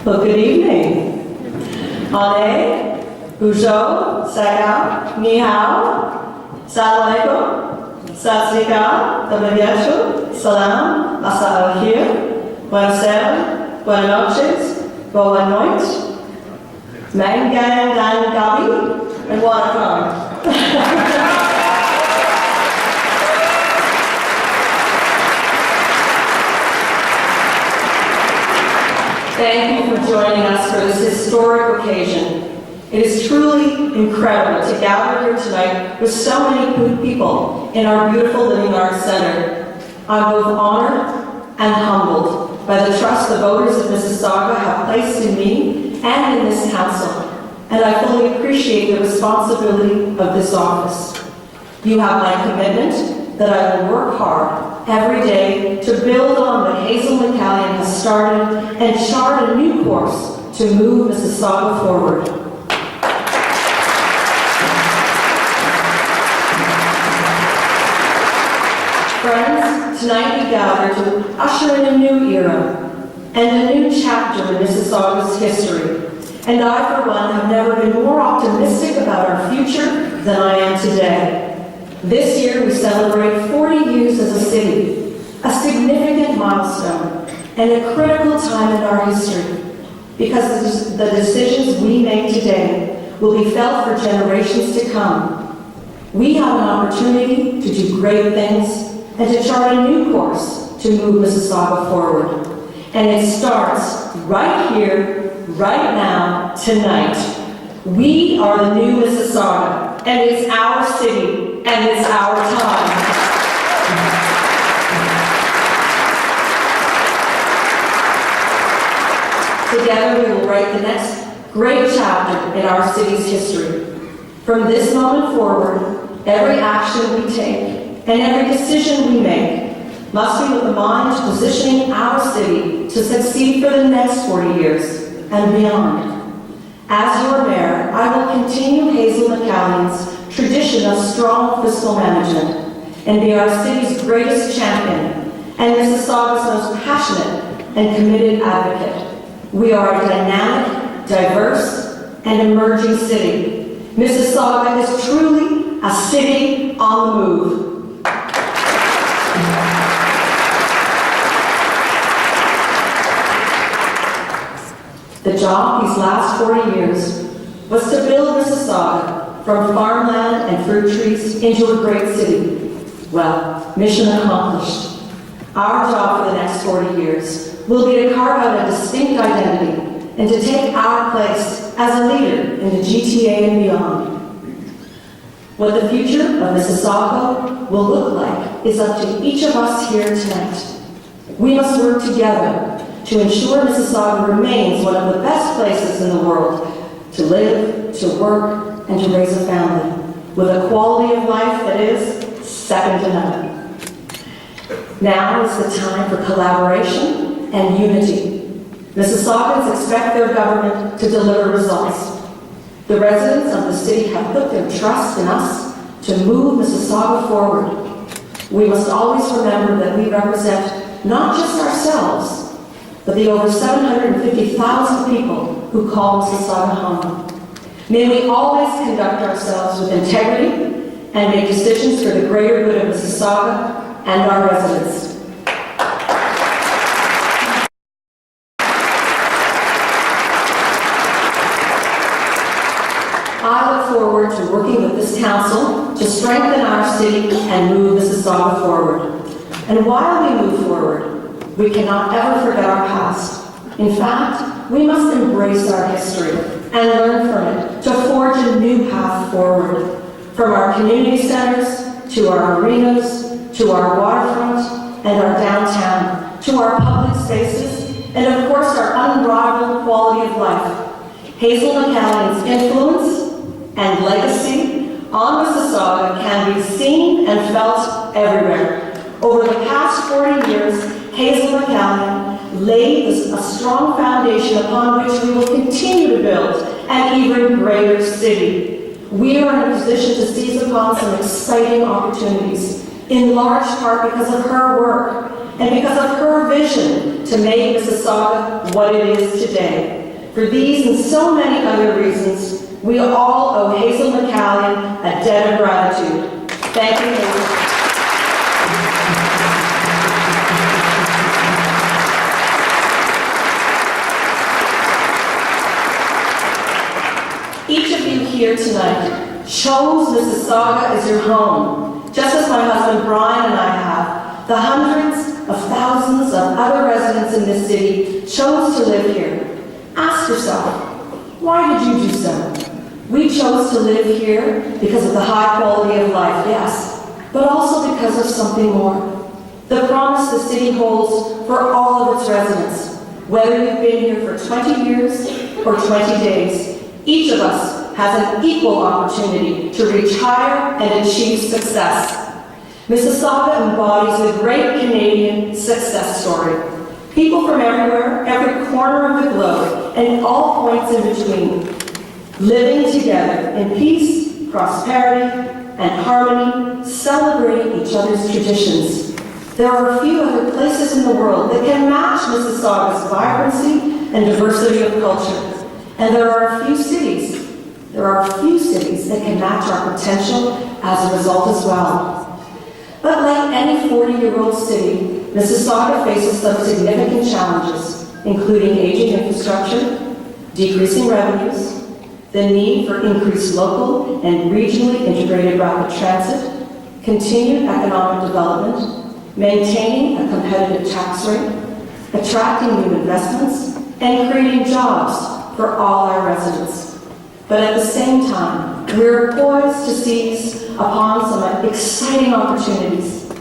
Well, good evening. Ane, Bonjour, Sagao, Ni Hao, Salam Alaikum, Sat Sri Akal, Dobrovietru, Salam, Masa Ahir, Buenas tardes, Buenas noches, Boa noite, Mangan Dan Gabi, and Wanakam. Thank you for joining us for this historic occasion. It is truly incredible to gather here tonight with so many people in our beautiful Living Arts Center. I'm both honored and humbled by the trust the voters of Mississauga have placed in me and in this council, and I fully appreciate the responsibility of this office. You have my commitment that I will work hard every day to build on what Hazel McCallion has started and chart a new course to move Mississauga forward. Friends, tonight we gather to usher in a new era and a new chapter in Mississauga's history. And I, for one, have never been more optimistic about our future than I am today. This year, we celebrate 40 years as a city, a significant milestone and a critical time in our history, because the decisions we make today will be felt for generations to come. We have an opportunity to do great things and to chart a new course to move Mississauga forward. And it starts right here, right now, tonight. We are the new Mississauga, and it's our city, and it's our time. Together we will write the next great chapter in our city's history. From this moment forward, every action we take and every decision we make must be with the mind to positioning our city to succeed for the next 40 years and beyond. As your mayor, I will continue Hazel McCallion's tradition of strong fiscal management and be our city's greatest champion and Mississauga's most passionate and committed advocate. We are a dynamic, diverse, and emerging city. Mississauga is truly a city on the move. The job these last 40 years was to build Mississauga from farmland and fruit trees into a great city. Well, mission accomplished. Our job for the next 40 years will be to carve out a distinct identity and to take our place as a leader in the GTA and beyond. What the future of Mississauga will look like is up to each of us here tonight. We must work together to ensure Mississauga remains one of the best places in the world to live, to work, and to raise a family, with a quality of life that is second to none. Now is the time for collaboration and unity. Mississaugans expect their government to deliver results. The residents of the city have put their trust in us to move Mississauga forward. We must always remember that we represent not just ourselves, but the over 750,000 people who call Mississauga home. May we always conduct ourselves with integrity and make decisions for the greater good of Mississauga and our residents. I look forward to working with this council to strengthen our city and move Mississauga forward. And while we move forward, we cannot ever forget our past. In fact, we must embrace our history and learn from it to forge a new path forward. From our community centers, to our marinas, to our waterfront and our downtown, to our public spaces, and of course our unrivaled quality of life. Hazel McCallion's influence and legacy on Mississauga can be seen and felt everywhere. Over the past 40 years, Hazel McCallion laid a strong foundation upon which we will continue to build an even greater city. We are in a position to seize upon some exciting opportunities, in large part because of her work. and because of her vision to make Mississauga what it is today. For these and so many other reasons, we all owe Hazel McCallion a debt of gratitude. Thank you, Hazel. Each of you here tonight chose Mississauga as your home, just as my husband Brian and I have. The hundreds of thousands of other residents in this city chose to live here. Ask yourself, why did you do so? We chose to live here because of the high quality of life, yes, but also because of something more. The promise the city holds for all of its residents. Whether you've been here for 20 years or 20 days, each of us has an equal opportunity to reach higher and achieve success. Mississauga embodies a great Canadian success story. People from everywhere, every corner of the globe, and all points in between, living together in peace, prosperity, and harmony, celebrating each other's traditions. There are a few other places in the world that can match Mississauga's vibrancy and diversity of culture. And there are a few cities that can match our potential as a result as well. But like any 40-year-old city, Mississauga faces some significant challenges, including aging infrastructure, decreasing revenues, the need for increased local and regionally integrated rapid transit, continued economic development, maintaining a competitive tax rate, attracting new investments, and creating jobs for all our residents. But at the same time, we're poised to seize upon some exciting opportunities.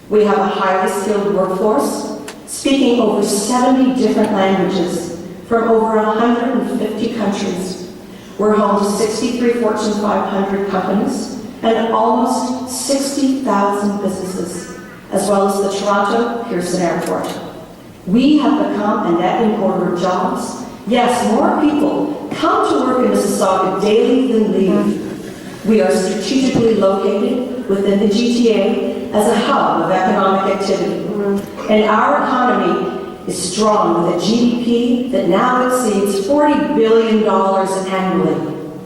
We have a highly skilled workforce, speaking over 70 different languages from over 150 countries. We're home to 63 Fortune 500 companies and almost 60,000 businesses, as well as the Toronto Pearson Airport. We have become a net importer of jobs. Yes, more people come to work in Mississauga daily than leave. We are strategically located within the GTA as a hub of economic activity. And our economy is strong with a GDP that now exceeds $40 billion annually.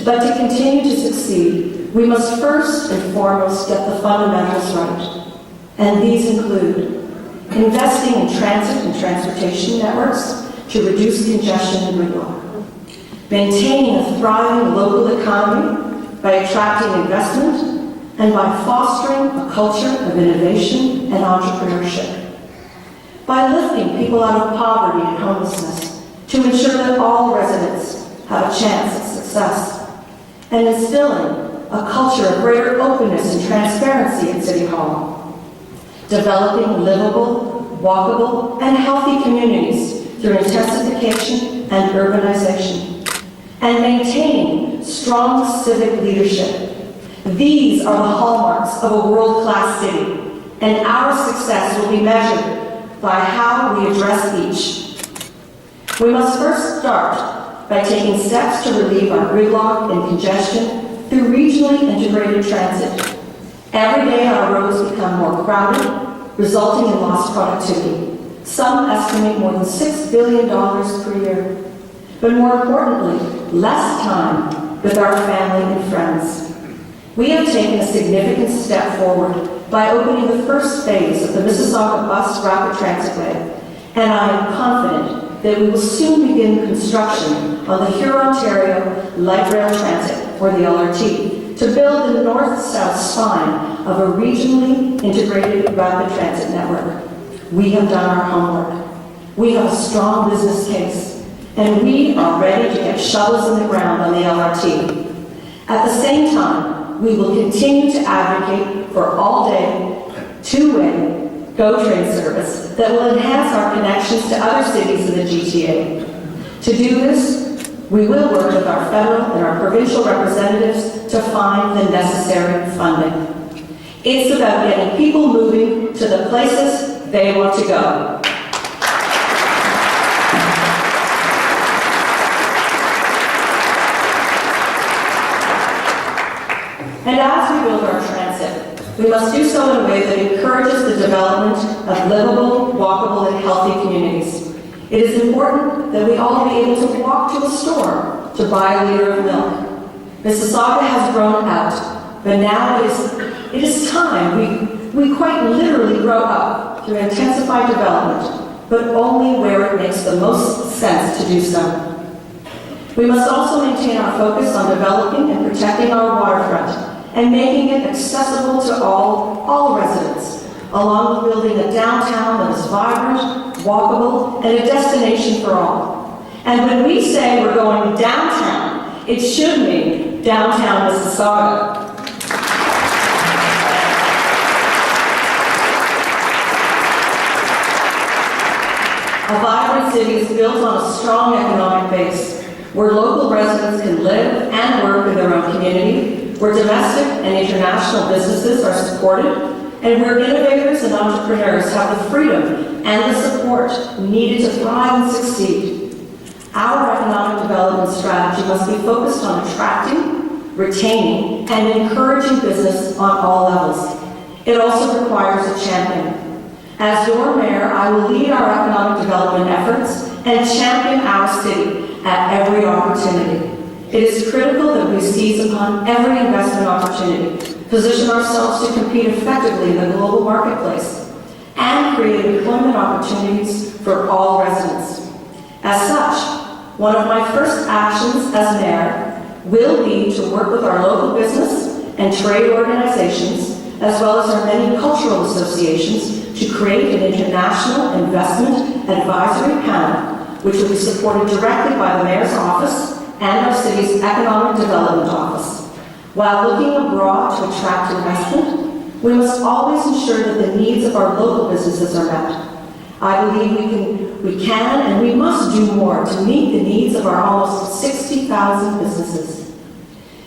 But to continue to succeed, we must first and foremost get the fundamentals right. And these include investing in transit and transportation networks to reduce congestion and gridlock, maintaining a thriving local economy by attracting investment and by fostering a culture of innovation and entrepreneurship, by lifting people out of poverty and homelessness to ensure that all residents have a chance at success, and instilling a culture of greater openness and transparency at City Hall, developing livable, walkable, and healthy communities through intensification and urbanization, and maintaining strong civic leadership. These are the hallmarks of a world-class city, and our success will be measured by how we address each. We must first start by taking steps to relieve our gridlock and congestion through regionally integrated transit. Every day our roads become more crowded, resulting in lost productivity. Some estimate more than $6 billion per year. But more importantly, less time with our family and friends. We have taken a significant step forward by opening the first phase of the Mississauga Bus Rapid Transitway, and I am confident that we will soon begin construction on the Hurontario Light Rail Transit, or the LRT, to build the north-south spine of a regionally integrated rapid transit network. We have done our homework. We have a strong business case, and we are ready to get shovels in the ground on the LRT. At the same time, we will continue to advocate for all-day, two-way, GO train service that will enhance our connections to other cities in the GTA. To do this, we will work with our federal and our provincial representatives to find the necessary funding. It's about getting people moving to the places they want to go. And as we build our transit, We must do so in a way that encourages the development of livable, walkable, and healthy communities. It is important that we all be able to walk to a store to buy a liter of milk. Mississauga has grown out, but now it is time we quite literally grow up through intensified development, but only where it makes the most sense to do so. We must also maintain our focus on developing and protecting our waterfront and making it accessible to all residents, along with building a downtown that is vibrant, walkable, and a destination for all. And when we say we're going downtown, it should mean downtown Mississauga. A vibrant city is built on a strong economic base, where local residents can live and work in their own community, where domestic and international businesses are supported, and where innovators and entrepreneurs have the freedom and the support needed to thrive and succeed. Our economic development strategy must be focused on attracting, retaining, and encouraging business on all levels. It also requires a champion. As your mayor, I will lead our economic development efforts and champion our city at every opportunity. It is critical that we seize upon every investment opportunity, position ourselves to compete effectively in the global marketplace, and create employment opportunities for all residents. As such, one of my first actions as mayor will be to work with our local business and trade organizations, as well as our many cultural associations, to create an international investment advisory panel, which will be supported directly by the mayor's office and our city's economic development office. While looking abroad to attract investment, we must always ensure that the needs of our local businesses are met. I believe we can and we must do more to meet the needs of our almost 60,000 businesses.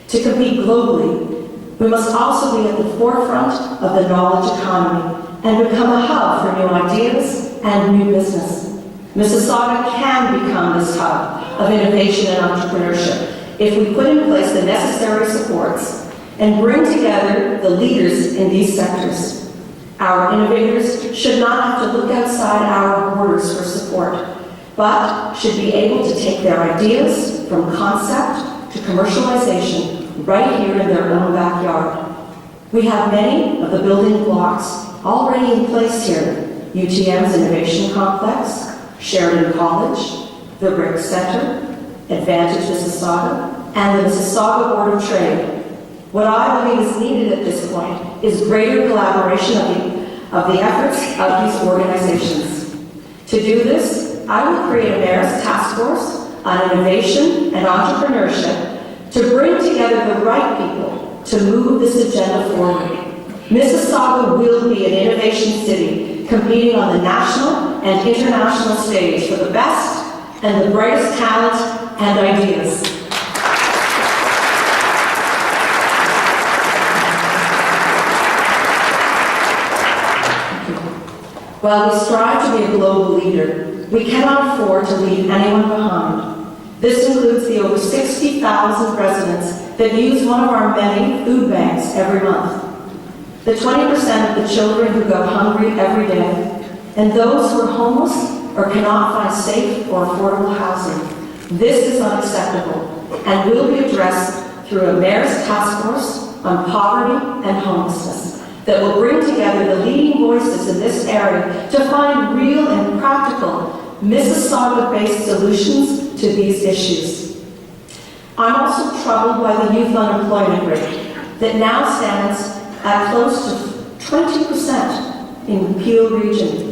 To compete globally, we must also be at the forefront of the knowledge economy and become a hub for new ideas and new business. Mississauga can become this hub of innovation and entrepreneurship if we put in place the necessary supports and bring together the leaders in these sectors. Our innovators should not have to look outside our borders for support, but should be able to take their ideas from concept to commercialization right here in their own backyard. We have many of the building blocks already in place here: UTM's Innovation Complex, Sheridan College, the Brick Center, Advantage Mississauga, and the Mississauga Board of Trade. What I believe is needed at this point is greater collaboration of the efforts of these organizations. To do this, I will create a mayor's task force on innovation and entrepreneurship to bring together the right people to move this agenda forward. Mississauga will be an innovation city, competing on the national and international stage for the best and the brightest talent and ideas. While we strive to be a global leader, we cannot afford to leave anyone behind. This includes the over 60,000 residents that use one of our many food banks every month, the 20% of the children who go hungry every day, and those who are homeless or cannot find safe or affordable housing. This is unacceptable and will be addressed through a mayor's task force on poverty and homelessness that will bring together the leading voices in this area to find real and practical Mississauga-based solutions to these issues. I'm also troubled by the youth unemployment rate that now stands at close to 20% in the Peel region.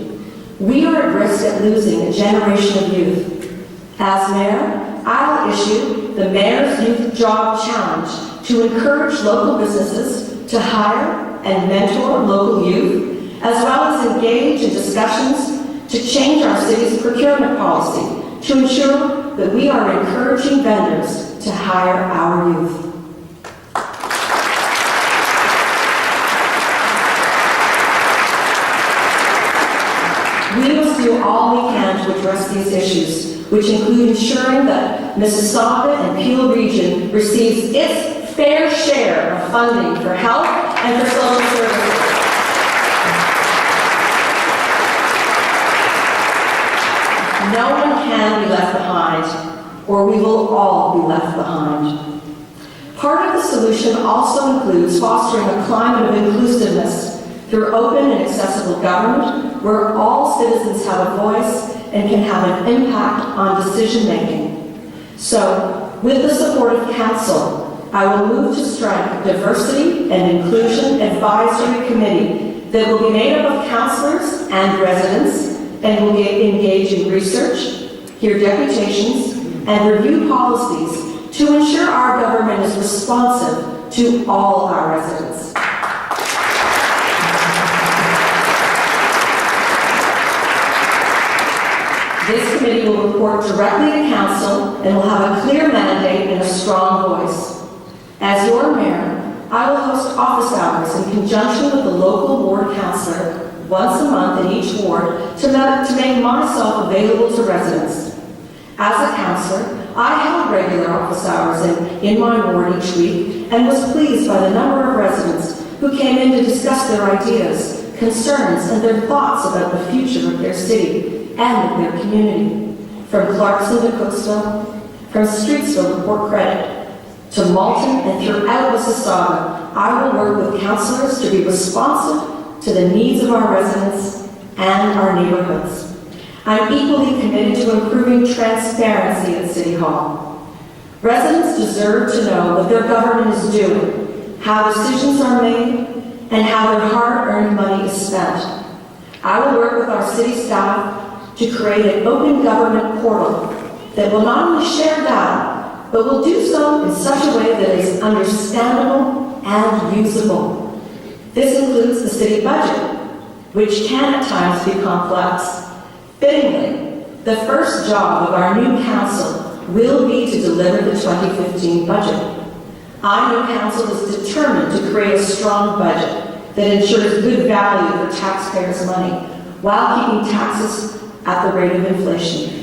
We are at risk at losing a generation of youth. As mayor, I will issue the Mayor's Youth Job Challenge to encourage local businesses to hire and mentor local youth, as well as engage in discussions to change our city's procurement policy to ensure that we are encouraging vendors to hire our youth. We must do all we can to address these issues, which include ensuring that Mississauga and Peel region receives its fair share of funding for health and for social services. No one can be left behind, or we will all be left behind. Part of the solution also includes fostering a climate of inclusiveness through open and accessible government where all citizens have a voice and can have an impact on decision-making. So, with the support of Council, I will move to strike Diversity and Inclusion Advisory Committee that will be made up of councillors and residents and will engage in research, hear deputations, and review policies to ensure our government is responsive to all our residents. This committee will report directly to Council and will have a clear mandate and a strong voice. As your mayor, I will host office hours in conjunction with the local ward councillor once a month in each ward to make myself available to residents. As a councillor, I held regular office hours in my ward each week and was pleased by the number of residents who came in to discuss their ideas, concerns, and their thoughts about the future of their city and of their community. From Clarkson to Cooksville, from Streetsville to Port Credit, to Malton and throughout Mississauga, I will work with councillors to be responsive to the needs of our residents and our neighbourhoods. I'm equally committed to improving transparency at City Hall. Residents deserve to know what their government is doing, how decisions are made, and how their hard-earned money is spent. I will work with our city staff to create an open government portal that will not only share data, but will do so in such a way that is understandable and usable. This includes the city budget, which can at times be complex. Fittingly, the first job of our new council will be to deliver the 2015 budget. I know council is determined to create a strong budget that ensures good value for taxpayers' money while keeping taxes at the rate of inflation.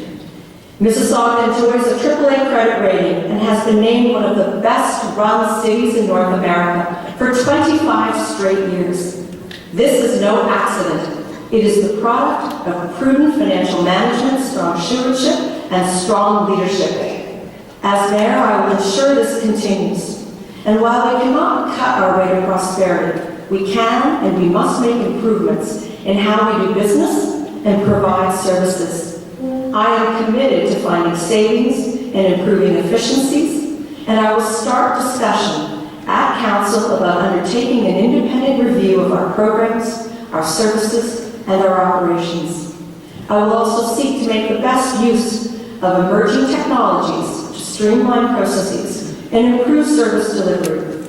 Mississauga enjoys a AAA credit rating and has been named one of the best-run cities in North America for 25 straight years. This is no accident. It is the product of prudent financial management, strong stewardship, and strong leadership. As mayor, I will ensure this continues. And while we cannot cut our way to prosperity, we can and we must make improvements in how we do business and provide services. I am committed to finding savings and improving efficiencies, and I will start discussion at Council about undertaking an independent review of our programs, our services, and our operations. I will also seek to make the best use of emerging technologies to streamline processes and improve service delivery.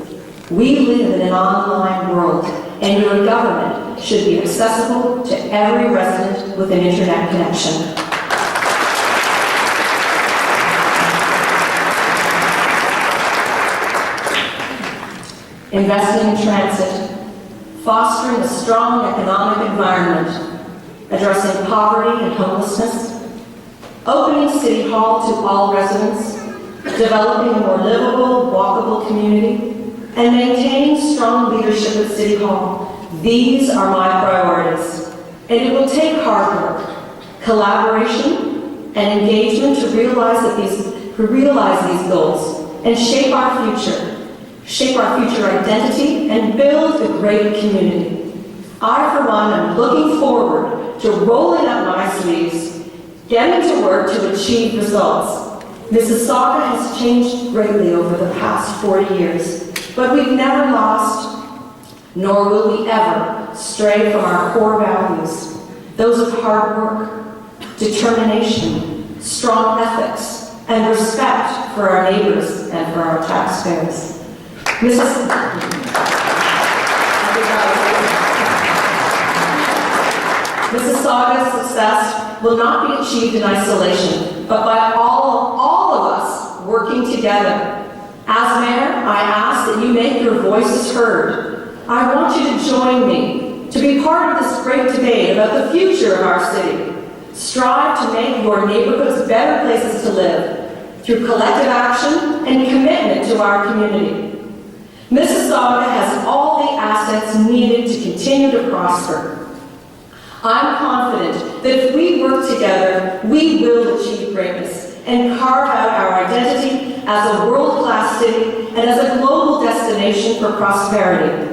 We live in an online world, and your government should be accessible to every resident with an internet connection. Investing in transit, fostering a strong economic environment, addressing poverty and homelessness, opening City Hall to all residents, developing a more livable, walkable community, and maintaining strong leadership at City Hall. These are my priorities, and it will take hard work, collaboration, and engagement to realize these goals and shape our future identity, and build a great community. I, for one, am looking forward to rolling up my sleeves, getting to work to achieve results. Mississauga has changed greatly over the past 40 years, but we've never lost, nor will we ever, stray from our core values, those of hard work, determination, strong ethics, and respect for our neighbors and for our taxpayers. Mississauga's success will not be achieved in isolation, but by all of us working together. As mayor, I ask that you make your voices heard. I want you to join me to be part of this great debate about the future of our city. Strive to make your neighborhoods better places to live through collective action and commitment to our community. Mississauga has all the assets prosper. I'm confident that if we work together, we will achieve greatness and carve out our identity as a world-class city and as a global destination for prosperity.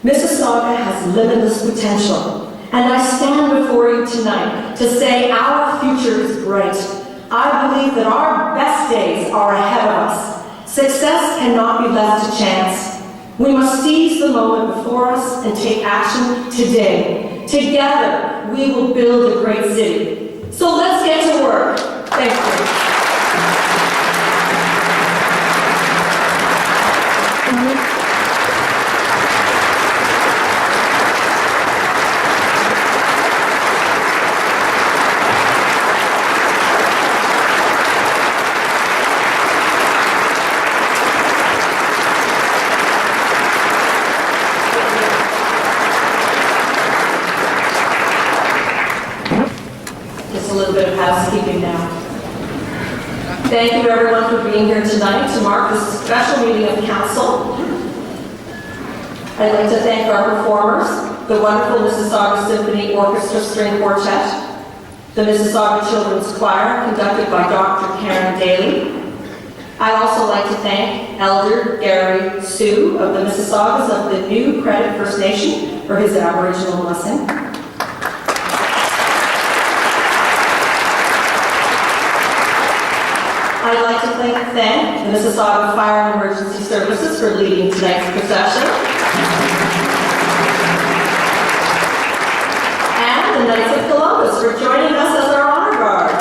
Mississauga has limitless potential, and I stand before you tonight to say our future is bright. I believe that our best days are ahead of us. Success cannot be left to chance. We must seize the moment before us and take action today. Together, we will build a great city. So let's get to work. Thank you. Just a little bit of housekeeping now. Thank you everyone for being here tonight to mark this special meeting of council. I'd like to thank our performers, the wonderful Mississauga Symphony Orchestra String Quartet, the Mississauga Children's Choir, conducted by Dr. Karen Daly. I'd also like to thank Elder Gary Sue of the Mississaugas of the New Credit First Nation for his Aboriginal blessing. I'd like to thank the Mississauga Fire and Emergency Services for leading tonight's procession. And the Knights of Columbus for joining us as our honor guard.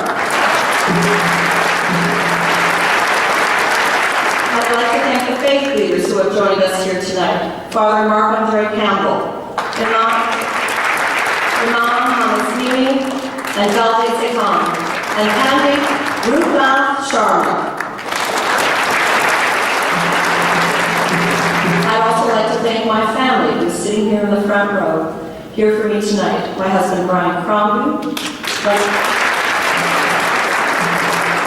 I'd like to thank the faith leaders who have joined us here tonight. Father Marc-Andre Campbell, Imam Hamasini, and Valde Sekan, and Candy Rupnath Sharma. I'd also like to thank my family who's sitting here in the front row, here for me tonight. My husband Brian Crombie,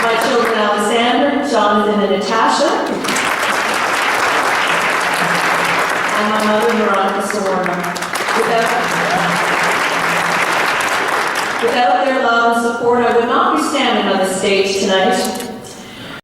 my children Alexander, Jonathan, and Natasha, and my mother Veronica Sawarna. Without their love and support, I would not be standing on this stage tonight.